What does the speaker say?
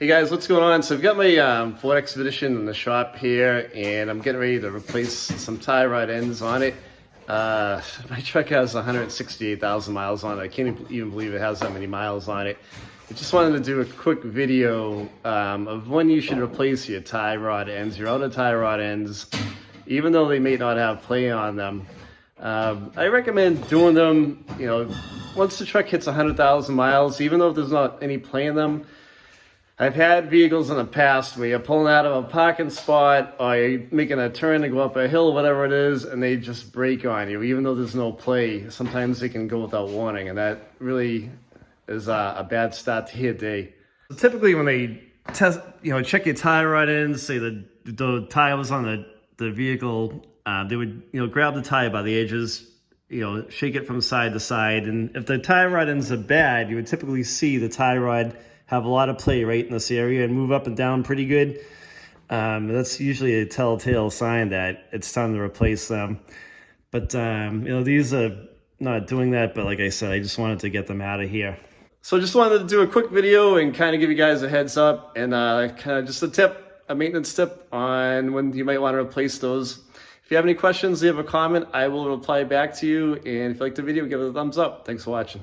Hey guys, what's going on? So I've got my Ford Expedition in the shop here, and I'm getting ready to replace some tie rod ends on it. My truck has 168,000 miles on it. I can't even believe it has that many miles on it. I just wanted to do a quick video of when you should replace your tie rod ends, your outer tie rod ends, even though they may not have play on them. I recommend doing them, once the truck hits 100,000 miles, even though there's not any play in them. I've had vehicles in the past where you're pulling out of a parking spot or you're making a turn to go up a hill, whatever it is, and they just break on you, even though there's no play. Sometimes they can go without warning, and that really is a bad start to your day. So typically when they test, check your tie rod ends, say the tire was on the vehicle, they would, grab the tire by the edges, shake it from side to side. And if the tie rod ends are bad, you would typically see the tie rod have a lot of play right in this area and move up and down pretty good. That's usually a telltale sign that it's time to replace them. But, these are not doing that. But like I said, I just wanted to get them out of here. So just wanted to do a quick video and kind of give you guys a heads up and kind of just a maintenance tip on when you might want to replace those. If you have any questions, leave a comment. I will reply back to you. And if you like the video, give it a thumbs up. Thanks for watching.